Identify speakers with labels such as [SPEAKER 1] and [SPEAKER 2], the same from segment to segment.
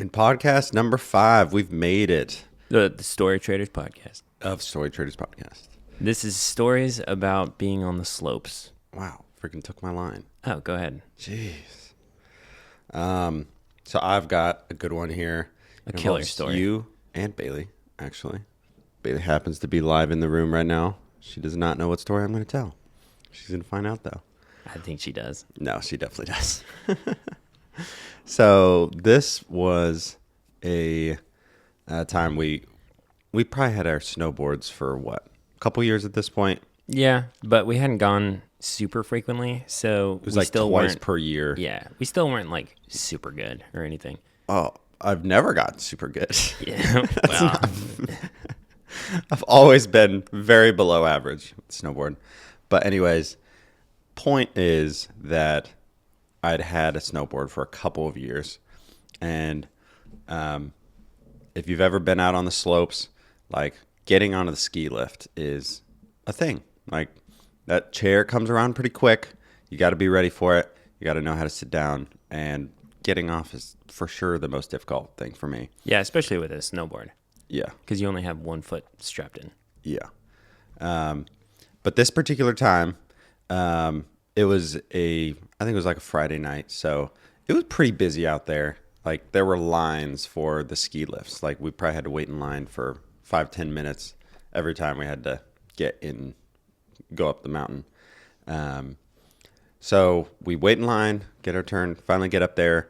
[SPEAKER 1] And podcast number 5, we've made it.
[SPEAKER 2] The Story Traders podcast.
[SPEAKER 1] Of Story Traders podcast.
[SPEAKER 2] This is stories about being on the slopes.
[SPEAKER 1] Wow, freaking took my line.
[SPEAKER 2] Oh, go ahead.
[SPEAKER 1] Jeez. So I've got a good one here.
[SPEAKER 2] A killer story.
[SPEAKER 1] You and Bailey, actually. Bailey happens to be live in the room right now. She does not know what story I'm going to tell. She's going to find out, though.
[SPEAKER 2] I think she does.
[SPEAKER 1] No, she definitely does. So this was a time we probably had our snowboards for what? A couple years at this point?
[SPEAKER 2] Yeah, but we hadn't gone super frequently, so
[SPEAKER 1] It was like twice per year.
[SPEAKER 2] Yeah, we still weren't like super good or anything.
[SPEAKER 1] Oh, I've never gotten super good.
[SPEAKER 2] Yeah, well,
[SPEAKER 1] I've always been very below average with snowboard. But anyways, point is that I'd had a snowboard for a couple of years. And if you've ever been out on the slopes, like getting onto the ski lift is a thing. Like that chair comes around pretty quick. You got to be ready for it. You got to know how to sit down. And getting off is for sure the most difficult thing for me.
[SPEAKER 2] yeah, especially with a snowboard
[SPEAKER 1] Yeah.
[SPEAKER 2] because you only have one foot strapped in.
[SPEAKER 1] Yeah. But this particular time, it was I think it was like a Friday night. So it was pretty busy out there. Like there were lines for the ski lifts. Like we probably had to wait in line for 5-10 minutes every time we had to go up the mountain. So we wait in line, get our turn, finally get up there.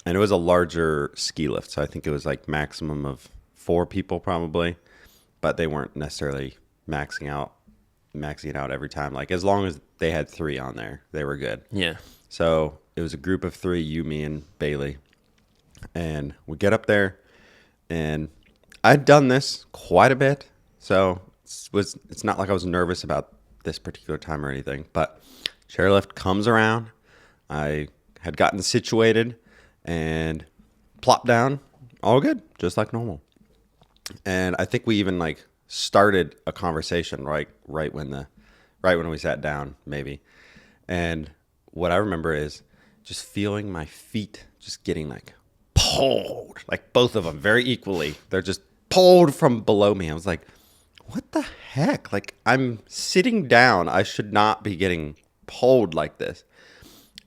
[SPEAKER 1] And it was a larger ski lift. So I think it was like maximum of 4 people probably, but they weren't necessarily maxing it out every time. Like as long as they had 3 on there, they were good.
[SPEAKER 2] Yeah.
[SPEAKER 1] So it was a group of 3, you, me, and Bailey. And we get up there, and I'd done this quite a bit. So it's not like I was nervous about this particular time or anything. But chairlift comes around. I had gotten situated and plopped down. All good, just like normal. And I think we even like started a conversation right when we sat down, maybe. And what I remember is just feeling my feet just getting like pulled, like both of them very equally. They're just pulled from below me. I was like, what the heck? Like I'm sitting down. I should not be getting pulled like this.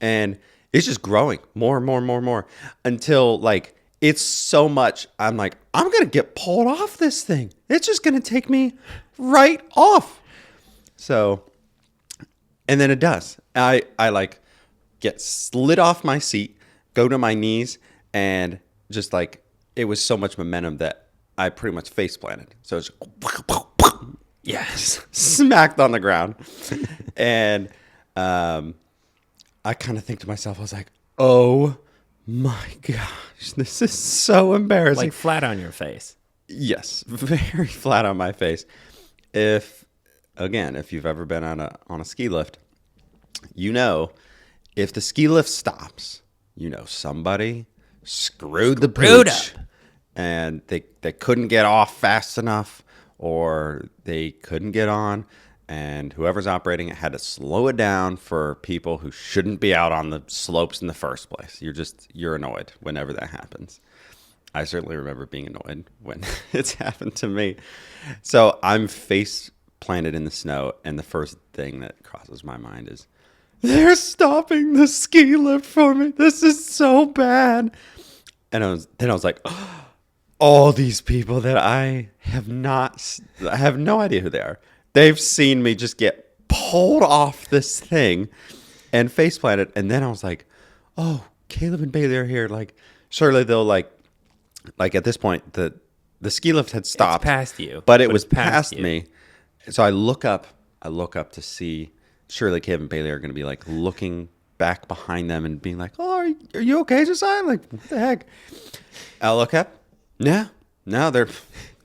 [SPEAKER 1] And it's just growing more and more and more and more until like it's so much. I'm like, I'm going to get pulled off this thing. It's just going to take me right off. So, and then it does. I like get slid off my seat, go to my knees, and just like, it was so much momentum that I pretty much face planted. So it's
[SPEAKER 2] Yeah.
[SPEAKER 1] smacked on the ground. And I kind of think to myself, I was like, oh my gosh, this is so embarrassing.
[SPEAKER 2] Like flat on your face.
[SPEAKER 1] Yes, very flat on my face. If you've ever been on a ski lift, you know, if the ski lift stops, you know somebody screwed the pooch, and they couldn't get off fast enough, or they couldn't get on, and whoever's operating it had to slow it down for people who shouldn't be out on the slopes in the first place. You're annoyed whenever that happens. I certainly remember being annoyed when it's happened to me. So I'm face planted in the snow, and the first thing that crosses my mind is, they're stopping the ski lift for me. This is so bad. And I was like, all these people that I have no idea who they are. They've seen me just get pulled off this thing and face planted. And then I was like, oh, Caleb and Bailey are here. Like, surely they'll like at this point, the ski lift had stopped.
[SPEAKER 2] It's past you.
[SPEAKER 1] But it was past
[SPEAKER 2] you.
[SPEAKER 1] me. So I look up to see, surely Caleb and Bailey are going to be like looking back behind them and being like, oh, are you okay, Josiah? I'm like, what the heck? I look up. No,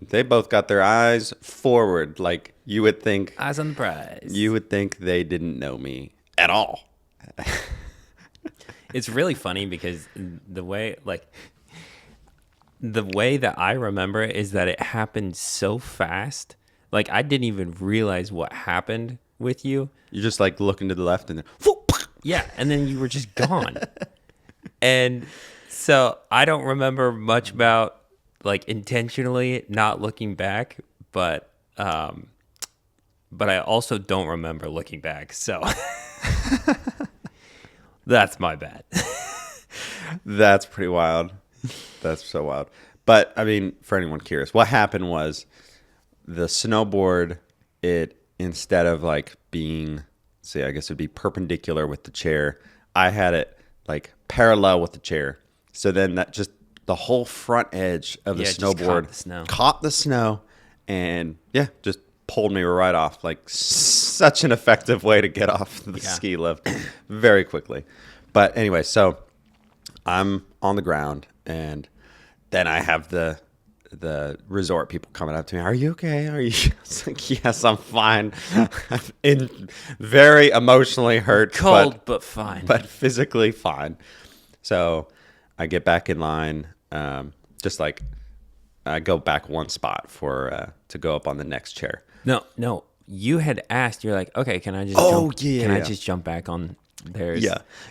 [SPEAKER 1] they both got their eyes forward. Like you would think.
[SPEAKER 2] Eyes on the prize.
[SPEAKER 1] You would think they didn't know me at all.
[SPEAKER 2] It's really funny because the way that I remember it is that it happened so fast. Like I didn't even realize what happened with you.
[SPEAKER 1] You're just like looking to the left and then
[SPEAKER 2] Yeah, and then you were just gone. And So I don't remember much about like intentionally not looking back, but I also don't remember looking back. So that's my bad.
[SPEAKER 1] That's pretty wild. That's so wild. But I mean, for anyone curious, what happened was the snowboard, it instead of like being, say, I guess it'd be perpendicular with the chair, I had it like parallel with the chair. So then that just the whole front edge of the
[SPEAKER 2] Yeah, it just
[SPEAKER 1] snowboard
[SPEAKER 2] caught the snow.
[SPEAKER 1] caught the snow and yeah, just pulled me right off. Like such an effective way to get off the
[SPEAKER 2] Yeah.
[SPEAKER 1] ski lift very quickly. But anyway, so I'm on the ground, and then I have the resort people coming up to me. Are you okay? Are you? I was like, yes, I'm fine. I'm very emotionally hurt,
[SPEAKER 2] Cold, but fine.
[SPEAKER 1] but physically fine. So I get back in line. Just like I go back one spot for to go up on the next chair.
[SPEAKER 2] No. You had asked. You're like, okay, can I just?
[SPEAKER 1] Oh,
[SPEAKER 2] jump,
[SPEAKER 1] yeah,
[SPEAKER 2] Can I
[SPEAKER 1] yeah.
[SPEAKER 2] just jump back on theirs?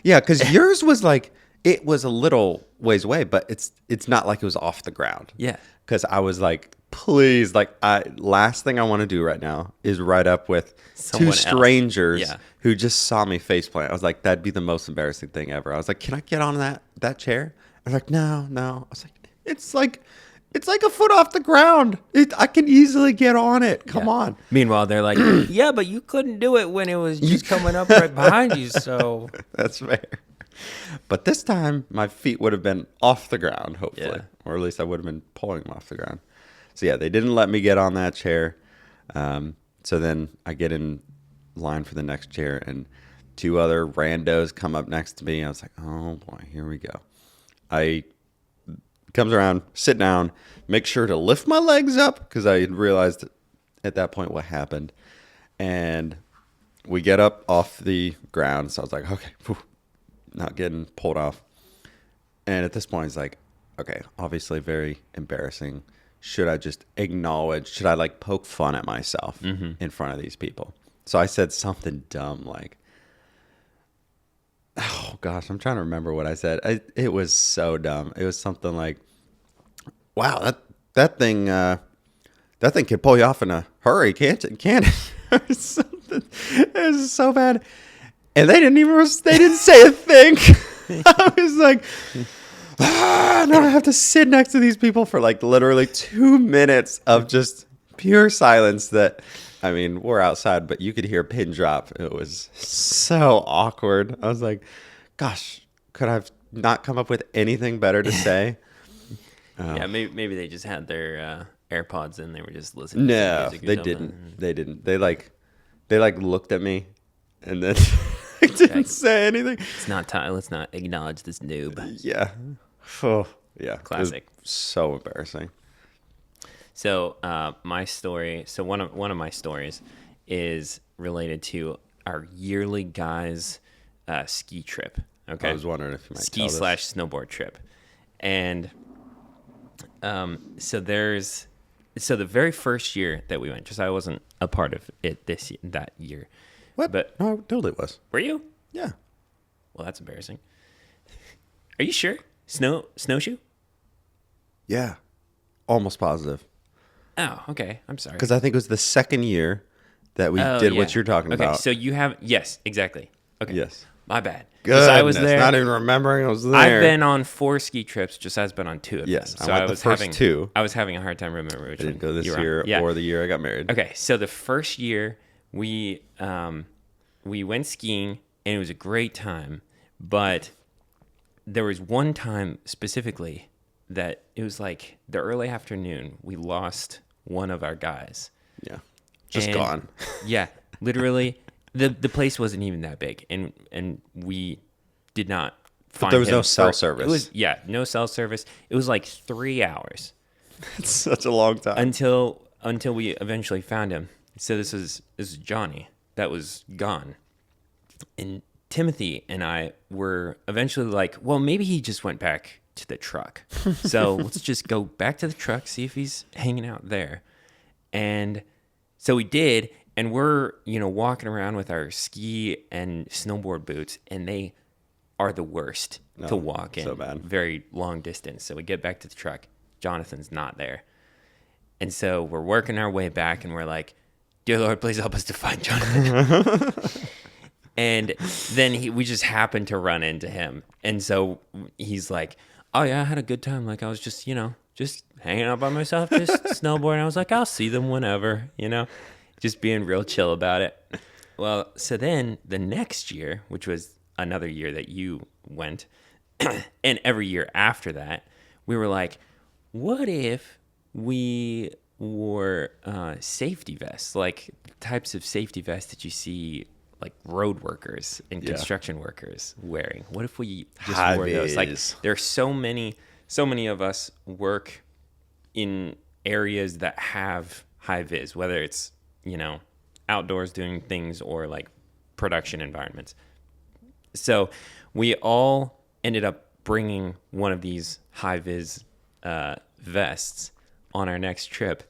[SPEAKER 1] Yeah, because yours was like it was a little ways away, but it's not like it was off the ground.
[SPEAKER 2] Yeah.
[SPEAKER 1] Because I was like, please, like I last thing I want to do right now is ride up with
[SPEAKER 2] Someone
[SPEAKER 1] two
[SPEAKER 2] else.
[SPEAKER 1] strangers
[SPEAKER 2] Yeah.
[SPEAKER 1] who just saw me faceplant. I was like, that'd be the most embarrassing thing ever. I was like, can I get on that chair? I was like, no. I was like, it's like a foot off the ground. I can easily get on it. Come
[SPEAKER 2] Yeah.
[SPEAKER 1] on.
[SPEAKER 2] Meanwhile, they're like, yeah, but you couldn't do it when it was just coming up right behind you. So
[SPEAKER 1] That's fair. But this time, my feet would have been off the ground, hopefully.
[SPEAKER 2] Yeah.
[SPEAKER 1] Or at least I would have been pulling them off the ground. So, yeah, they didn't let me get on that chair. So then I get in line for the next chair, and two other randos come up next to me. I was like, oh, boy, here we go. I comes around, sit down, make sure to lift my legs up because I had realized at that point what happened. And we get up off the ground. So I was like, okay, whew, not getting pulled off. And at this point, he's like, okay, obviously very embarrassing. Should I just acknowledge? Should I like poke fun at myself in front of these people? So I said something dumb like, oh gosh, I'm trying to remember what I said. It was so dumb. It was something like, wow, that thing can pull you off in a hurry, can't it? Can't it? Or something. It was so bad. And they didn't say a thing. I was like, now I have to sit next to these people for like literally 2 minutes of just pure silence that, I mean, we're outside, but you could hear a pin drop. It was so awkward. I was like, gosh, could I have not come up with anything better to say?
[SPEAKER 2] yeah, maybe they just had their AirPods in. They were just listening.
[SPEAKER 1] No,
[SPEAKER 2] to music or
[SPEAKER 1] they
[SPEAKER 2] something.
[SPEAKER 1] didn't. They didn't. They like looked at me and then didn't say anything.
[SPEAKER 2] It's not time. Let's not acknowledge this noob.
[SPEAKER 1] Yeah. Oh, yeah. It was
[SPEAKER 2] Classic.
[SPEAKER 1] so embarrassing.
[SPEAKER 2] So my story. So one of my stories is related to our yearly guys ski trip. Okay,
[SPEAKER 1] I was wondering if you might
[SPEAKER 2] ski
[SPEAKER 1] tell this.
[SPEAKER 2] slash snowboard trip, and so the very first year that we went, just I wasn't a part of it that year.
[SPEAKER 1] What?
[SPEAKER 2] But
[SPEAKER 1] No, I totally was.
[SPEAKER 2] were you?
[SPEAKER 1] Yeah.
[SPEAKER 2] Well, that's embarrassing. Are you sure? Snowshoe?
[SPEAKER 1] Yeah. Almost positive.
[SPEAKER 2] Oh, okay. I'm sorry.
[SPEAKER 1] Because I think it was the second year that we did what you're talking
[SPEAKER 2] okay,
[SPEAKER 1] about.
[SPEAKER 2] so you have yes, exactly. Okay.
[SPEAKER 1] Yes.
[SPEAKER 2] My bad. 'Cause I was
[SPEAKER 1] Goodness,
[SPEAKER 2] there.
[SPEAKER 1] not even remembering I was there.
[SPEAKER 2] I've been on 4 ski trips. Josiah's been on 2 of
[SPEAKER 1] Yes,
[SPEAKER 2] them.
[SPEAKER 1] I went the first 2.
[SPEAKER 2] I was having a hard time remembering which
[SPEAKER 1] I didn't
[SPEAKER 2] one
[SPEAKER 1] go this
[SPEAKER 2] you were on.
[SPEAKER 1] year
[SPEAKER 2] Yeah.
[SPEAKER 1] or the year I got married.
[SPEAKER 2] Okay, so the first year we went skiing and it was a great time, but there was one time specifically that it was like the early afternoon. We lost one of our guys.
[SPEAKER 1] Yeah. Just
[SPEAKER 2] And-
[SPEAKER 1] gone.
[SPEAKER 2] Yeah, literally, the place wasn't even that big, and we did not find
[SPEAKER 1] there was
[SPEAKER 2] him
[SPEAKER 1] no cell
[SPEAKER 2] for-
[SPEAKER 1] service.
[SPEAKER 2] It was no cell service. It was like 3 hours
[SPEAKER 1] It's such a long time.
[SPEAKER 2] until we eventually found him. So this is Johnny that was gone, and Timothy and I were eventually like, well, maybe he just went back to the truck. So let's just go back to the truck, see if he's hanging out there. And so we did, and we're walking around with our ski and snowboard boots, and they are the worst to walk in.
[SPEAKER 1] so bad.
[SPEAKER 2] Very long distance. So we get back to the truck. Jonathan's not there. And so we're working our way back, and we're like, dear Lord, please help us to find Jonathan. And then we just happened to run into him. And so he's like, oh, yeah, I had a good time. Like, I was just, just hanging out by myself, just snowboarding. I was like, I'll see them whenever, just being real chill about it. Well, so then the next year, which was another year that you went, and every year after that, we were like, what if we wore safety vests, like types of safety vests that you see like road workers and construction workers wearing? What if we just wore those? Like, there are so many of us work in areas that have high vis, whether it's, outdoors doing things or like production environments. So we all ended up bringing one of these high vis vests on our next trip,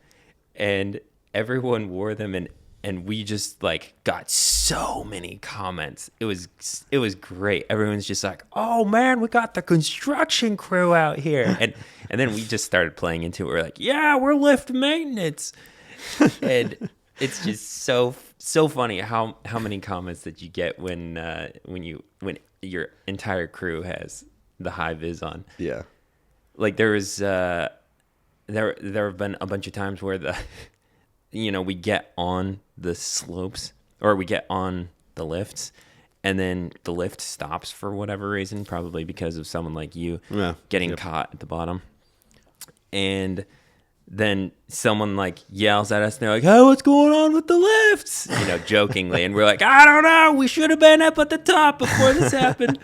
[SPEAKER 2] and everyone wore them, and we just like got so many comments. It was great. Everyone's just like, oh man, we got the construction crew out here. And then we just started playing into it. We're like, yeah, we're lift maintenance. And it's just so funny how many comments that you get when your entire crew has the high vis on.
[SPEAKER 1] Yeah.
[SPEAKER 2] Like there was there have been a bunch of times where we get on the slopes or we get on the lifts, and then the lift stops for whatever reason, probably because of someone like you getting caught at the bottom. And then someone like yells at us, and they're like, "Hey, what's going on with the lifts?" Jokingly, and we're like, "I don't know. We should have been up at the top before this happened."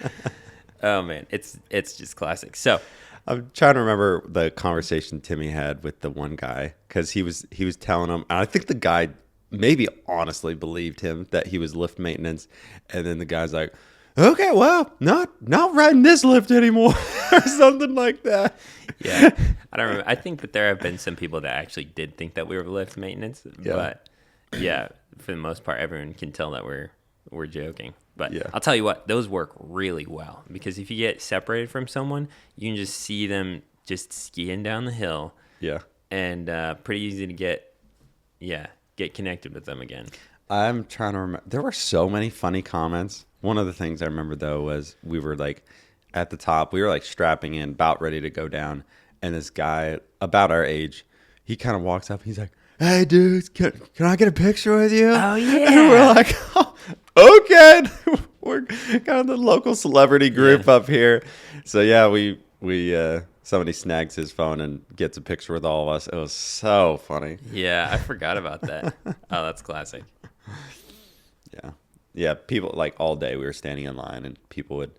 [SPEAKER 2] Oh man, it's just classic. So
[SPEAKER 1] I'm trying to remember the conversation Timmy had with the one guy, because he was telling him, and I think the guy maybe honestly believed him that he was lift maintenance, and then the guy's like, okay, well, not riding this lift anymore, or something like that.
[SPEAKER 2] Yeah, I don't remember. I think that there have been some people that actually did think that we were lift maintenance, but yeah, for the most part, everyone can tell that we're joking. But I'll tell you what, those work really well, because if you get separated from someone, you can just see them just skiing down the hill.
[SPEAKER 1] Yeah.
[SPEAKER 2] And pretty easy to get connected with them again.
[SPEAKER 1] I'm trying to remember. There were so many funny comments. One of the things I remember, though, was we were like at the top. We were like strapping in, about ready to go down. And this guy about our age, he kind of walks up. He's like, hey, dudes, can I get a picture with you?
[SPEAKER 2] Oh, yeah.
[SPEAKER 1] And we're like, oh, okay. We're kind of the local celebrity group up here. So, yeah, we somebody snags his phone and gets a picture with all of us. It was so funny.
[SPEAKER 2] Yeah, I forgot about that. Oh, that's classic.
[SPEAKER 1] Yeah. Yeah, people, like, all day we were standing in line, and people would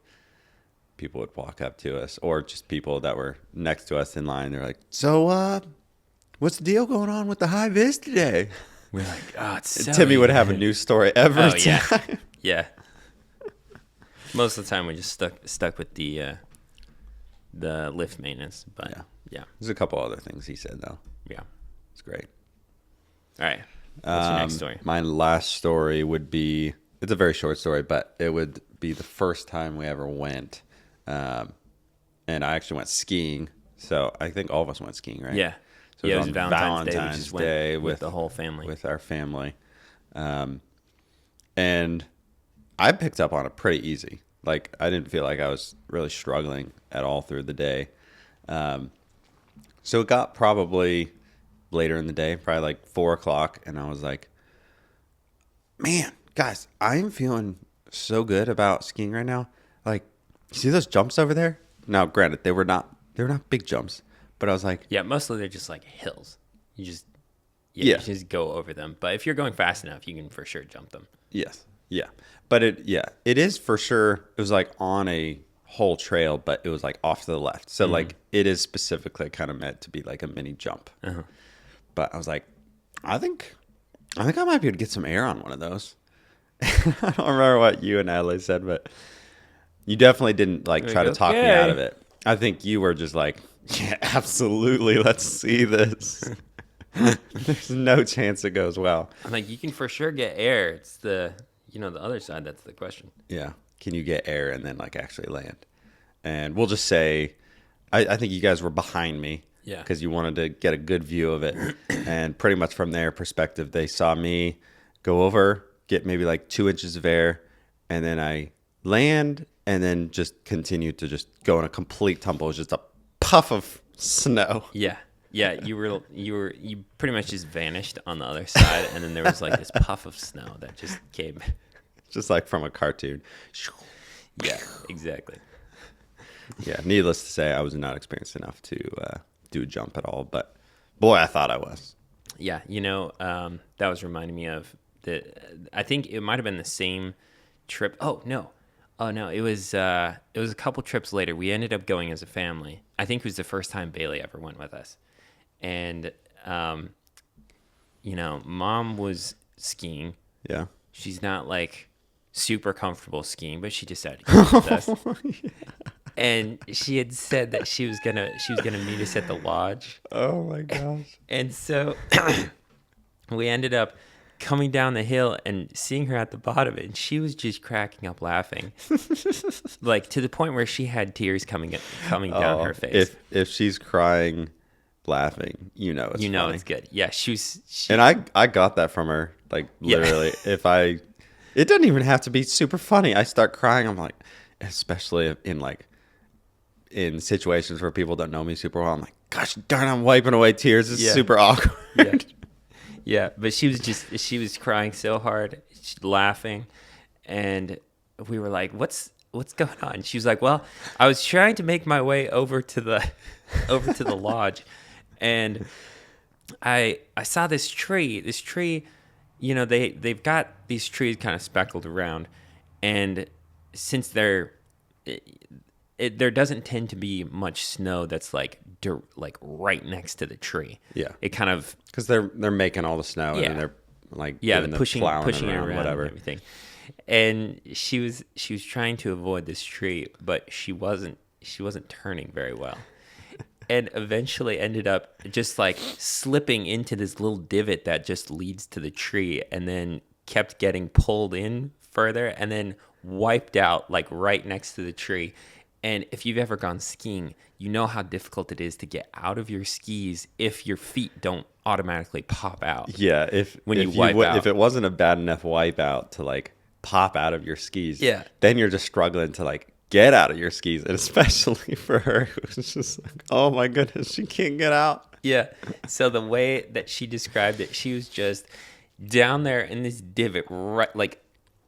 [SPEAKER 1] walk up to us, or just people that were next to us in line. They're like, so, what's the deal going on with the high vis today?
[SPEAKER 2] We're like, oh, it's so
[SPEAKER 1] Timmy would have a new story every time.
[SPEAKER 2] Yeah. Most of the time we just stuck with the lift maintenance, but yeah.
[SPEAKER 1] There's a couple other things he said, though.
[SPEAKER 2] Yeah.
[SPEAKER 1] It's great.
[SPEAKER 2] All right. What's your next story?
[SPEAKER 1] My last story would be, it's a very short story, but it would be the first time we ever went. And I actually went skiing. So I think all of us went skiing, right?
[SPEAKER 2] Yeah.
[SPEAKER 1] So
[SPEAKER 2] it was Valentine's Day
[SPEAKER 1] with
[SPEAKER 2] the whole family.
[SPEAKER 1] With our family. And I picked up on it pretty easy. Like, I didn't feel like I was really struggling at all through the day. So it got probably later in the day, probably like 4 o'clock. And I was like, man, guys, I'm feeling so good about skiing right now. Like, you see those jumps over there? Now, granted, they were not big jumps, but I was like,
[SPEAKER 2] yeah, mostly they're just like hills. You just go over them. But if you're going fast enough, you can for sure jump them.
[SPEAKER 1] Yes. Yeah. But it is for sure. It was like on a whole trail, but it was like off to the left. So like it is specifically kind of meant to be like a mini jump. Uh-huh. But I was like, I think I might be able to get some air on one of those. I don't remember what you and Adelaide said, but you definitely didn't like try to talk me out of it. I think you were just like, yeah, absolutely. Let's see this. There's no chance it goes well.
[SPEAKER 2] I'm like, you can for sure get air. It's the other side that's the question.
[SPEAKER 1] Yeah. can you get air and then like actually land? And we'll just say, I think you guys were behind me.
[SPEAKER 2] Yeah.
[SPEAKER 1] Because you wanted to get a good view of it. And pretty much from their perspective, they saw me go over, get maybe like 2 inches of air, and then I land and then just continue to just go in a complete tumble. It was just a puff of snow.
[SPEAKER 2] Yeah. Yeah, you pretty much just vanished on the other side, and then there was like this puff of snow that just came.
[SPEAKER 1] Just like from a cartoon.
[SPEAKER 2] Yeah, exactly.
[SPEAKER 1] Yeah, needless to say, I was not experienced enough to do a jump at all. But boy, I thought I was.
[SPEAKER 2] Yeah, that was reminding me of I think it might have been the same trip. Oh no, it was a couple trips later. We ended up going as a family. I think it was the first time Bailey ever went with us, and Mom was skiing.
[SPEAKER 1] Yeah.
[SPEAKER 2] She's not like super comfortable skiing, but she decided to go with us.
[SPEAKER 1] Yeah.
[SPEAKER 2] And she had said that she was gonna meet us at the lodge.
[SPEAKER 1] Oh my gosh.
[SPEAKER 2] And so we ended up coming down the hill and seeing her at the bottom, and she was just cracking up laughing, like to the point where she had tears coming down her face.
[SPEAKER 1] If she's crying, laughing, it's funny.
[SPEAKER 2] It's good. Yeah, she
[SPEAKER 1] and I got that from her, like literally.
[SPEAKER 2] Yeah.
[SPEAKER 1] It doesn't even have to be super funny. I start crying. I'm like, especially in situations where people don't know me super well. I'm like, gosh darn, I'm wiping away tears. It's super awkward.
[SPEAKER 2] Yeah. Yeah, but she was crying so hard, laughing, and we were like, "What's going on?" She was like, "Well, I was trying to make my way over to the lodge, and I saw this tree. This tree, they've got these trees kind of speckled around, and since there doesn't tend to be much snow that's like right next to the tree.
[SPEAKER 1] Yeah,
[SPEAKER 2] it kind of
[SPEAKER 1] because they're making all the snow and then they're like
[SPEAKER 2] they're pushing it around
[SPEAKER 1] whatever
[SPEAKER 2] and everything. And she was trying to avoid this tree, but she wasn't turning very well, and eventually ended up just like slipping into this little divot that just leads to the tree, and then kept getting pulled in further, and then wiped out like right next to the tree. And if you've ever gone skiing, you know how difficult it is to get out of your skis if your feet don't automatically pop out.
[SPEAKER 1] Yeah, if it wasn't a bad enough wipeout to like pop out of your skis, then you're just struggling to like get out of your skis. And especially for her, it was just like, oh my goodness, she can't get out.
[SPEAKER 2] Yeah. So the way that she described it, she was just down there in this divot,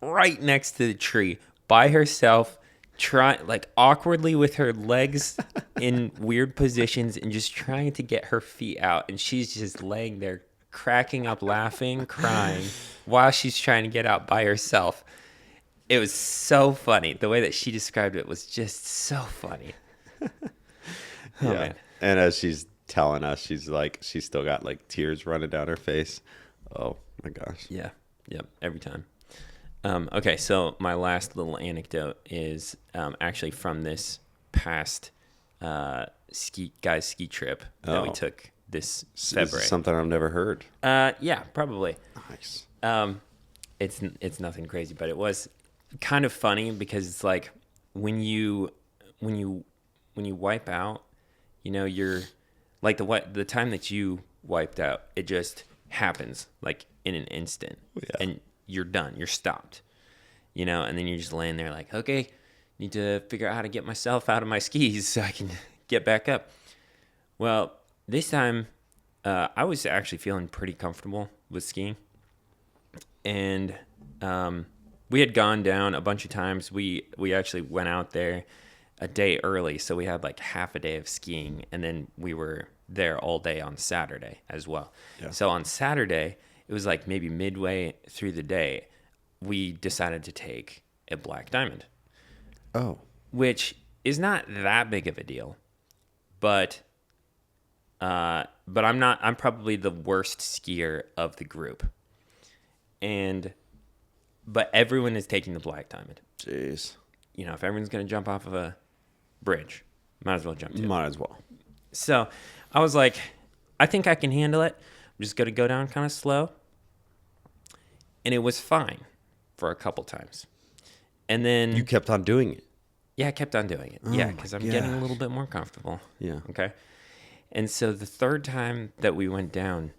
[SPEAKER 2] right next to the tree by herself, trying like awkwardly with her legs in weird positions and just trying to get her feet out, and she's just laying there cracking up laughing, crying while she's trying to get out by herself. It was so funny. The way that she described it was just so funny. Man.
[SPEAKER 1] And as she's telling us, she's still got like tears running down her face. Oh my gosh.
[SPEAKER 2] Yeah. Yep. Every time. Okay, so my last little anecdote is actually from this past ski trip that we took this February.
[SPEAKER 1] Something I've never heard.
[SPEAKER 2] Yeah, probably.
[SPEAKER 1] Nice.
[SPEAKER 2] It's nothing crazy, but it was kind of funny because it's like when you wipe out, you're like the time that you wiped out, it just happens like in an instant, and you're done. You're stopped, and then you're just laying there like, okay, need to figure out how to get myself out of my skis so I can get back up. Well, this time I was actually feeling pretty comfortable with skiing, and we had gone down a bunch of times. We actually went out there a day early, so we had like half a day of skiing, and then we were there all day on Saturday as well. Yeah. So on Saturday, it was like maybe midway through the day, we decided to take a black diamond.
[SPEAKER 1] Oh.
[SPEAKER 2] Which is not that big of a deal, but I'm probably the worst skier of the group. But everyone is taking the black diamond.
[SPEAKER 1] Jeez.
[SPEAKER 2] If everyone's going to jump off of a bridge, might as well jump to it.
[SPEAKER 1] Might as well.
[SPEAKER 2] So I was like, I think I can handle it. I'm just going to go down kind of slow. And it was fine for a couple times. And then
[SPEAKER 1] You kept on doing it.
[SPEAKER 2] yeah, I kept on doing it.
[SPEAKER 1] Oh
[SPEAKER 2] Yeah,
[SPEAKER 1] my
[SPEAKER 2] because I'm getting a
[SPEAKER 1] gosh.
[SPEAKER 2] little bit more comfortable.
[SPEAKER 1] Yeah.
[SPEAKER 2] Okay. And so the third time that we went down,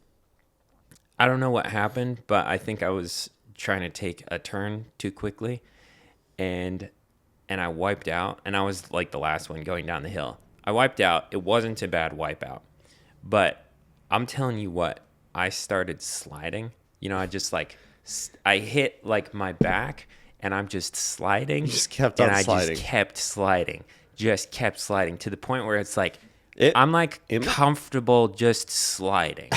[SPEAKER 2] I don't know what happened, but I think I was trying to take a turn too quickly, and I wiped out, and I was like the last one going down the hill. I wiped out. It wasn't a bad wipeout, but I'm telling you what, I started sliding. You know, I just like I hit like my back, and I'm just sliding,
[SPEAKER 1] You just kept
[SPEAKER 2] and
[SPEAKER 1] on
[SPEAKER 2] I
[SPEAKER 1] sliding.
[SPEAKER 2] just kept sliding to the point where it's like
[SPEAKER 1] It-
[SPEAKER 2] I'm like
[SPEAKER 1] it-
[SPEAKER 2] comfortable just sliding.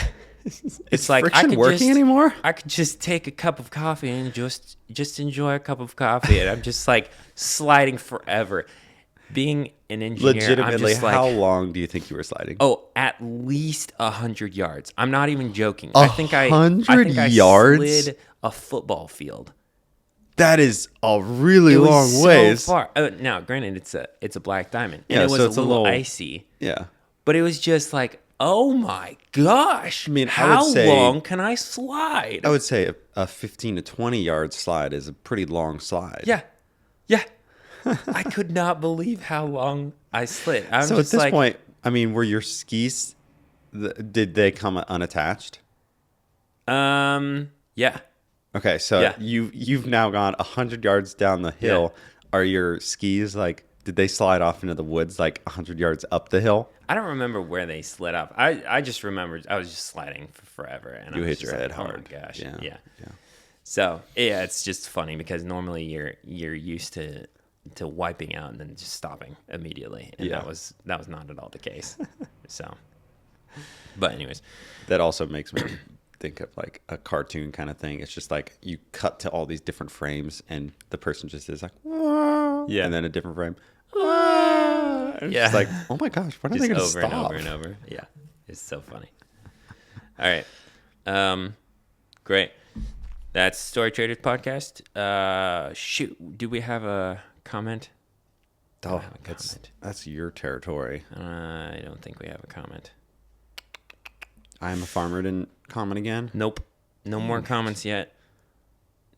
[SPEAKER 1] Is
[SPEAKER 2] Like
[SPEAKER 1] friction working anymore?
[SPEAKER 2] I could just take a cup of coffee and just enjoy a cup of coffee, and I'm just like sliding forever. Being an engineer, I'm
[SPEAKER 1] Legitimately,
[SPEAKER 2] just like,
[SPEAKER 1] how long do you think you were sliding?
[SPEAKER 2] oh, at least 100 yards. I'm not even joking.
[SPEAKER 1] 100
[SPEAKER 2] I
[SPEAKER 1] yards?
[SPEAKER 2] slid a football field.
[SPEAKER 1] That is a really
[SPEAKER 2] It was
[SPEAKER 1] long
[SPEAKER 2] so
[SPEAKER 1] ways.
[SPEAKER 2] far. Now, granted, it's a black diamond, and
[SPEAKER 1] Yeah,
[SPEAKER 2] it was
[SPEAKER 1] so
[SPEAKER 2] a
[SPEAKER 1] it's a
[SPEAKER 2] little
[SPEAKER 1] little-
[SPEAKER 2] icy,
[SPEAKER 1] Yeah.
[SPEAKER 2] but it was just like, oh my gosh!
[SPEAKER 1] I mean, I
[SPEAKER 2] how
[SPEAKER 1] would say-
[SPEAKER 2] long can I slide?
[SPEAKER 1] I would say a 15 to 20 yard slide is a pretty long slide.
[SPEAKER 2] Yeah. Yeah. I could not believe how long I slid. I'm
[SPEAKER 1] So at
[SPEAKER 2] just
[SPEAKER 1] this
[SPEAKER 2] like,
[SPEAKER 1] point, I mean, were your skis, did they come unattached?
[SPEAKER 2] yeah.
[SPEAKER 1] Okay, so
[SPEAKER 2] Yeah.
[SPEAKER 1] you've now gone 100 yards down the hill. Are your skis like, did they slide off into the woods like 100 yards up the hill?
[SPEAKER 2] I don't remember where they slid up. I just remembered I was just sliding for forever. And
[SPEAKER 1] You
[SPEAKER 2] I was
[SPEAKER 1] hit
[SPEAKER 2] just
[SPEAKER 1] your head
[SPEAKER 2] like,
[SPEAKER 1] hard.
[SPEAKER 2] Oh my gosh.
[SPEAKER 1] Yeah.
[SPEAKER 2] Yeah.
[SPEAKER 1] Yeah.
[SPEAKER 2] So yeah, it's just funny because normally you're used to wiping out and then just stopping immediately. And
[SPEAKER 1] Yeah.
[SPEAKER 2] that was not at all the case. So but anyways.
[SPEAKER 1] That also makes me think of like a cartoon kind of thing. It's just like you cut to all these different frames and the person just is like, "Wah,"
[SPEAKER 2] Yeah.
[SPEAKER 1] and then a different frame. "Wah." And
[SPEAKER 2] Yeah.
[SPEAKER 1] It's like, oh my gosh, when are they
[SPEAKER 2] Just
[SPEAKER 1] going to
[SPEAKER 2] over
[SPEAKER 1] stop?
[SPEAKER 2] and over and over. Yeah. It's so funny. All right. Great. That's Story Traders podcast. Shoot, do we have a comment?
[SPEAKER 1] Oh,
[SPEAKER 2] have a comment.
[SPEAKER 1] that's your territory.
[SPEAKER 2] I don't think we have a comment.
[SPEAKER 1] I'm a farmer didn't comment again.
[SPEAKER 2] Nope. No more comments yet.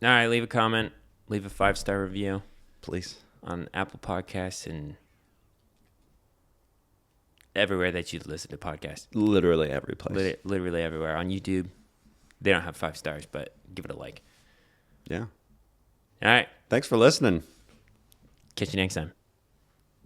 [SPEAKER 2] All right, leave a comment. Leave a 5-star review
[SPEAKER 1] Please.
[SPEAKER 2] on Apple Podcasts and everywhere that you listen to podcasts.
[SPEAKER 1] Literally every place.
[SPEAKER 2] Literally everywhere. On YouTube, they don't have 5 stars, but give it a like.
[SPEAKER 1] Yeah.
[SPEAKER 2] All right.
[SPEAKER 1] Thanks for listening.
[SPEAKER 2] Catch you next time.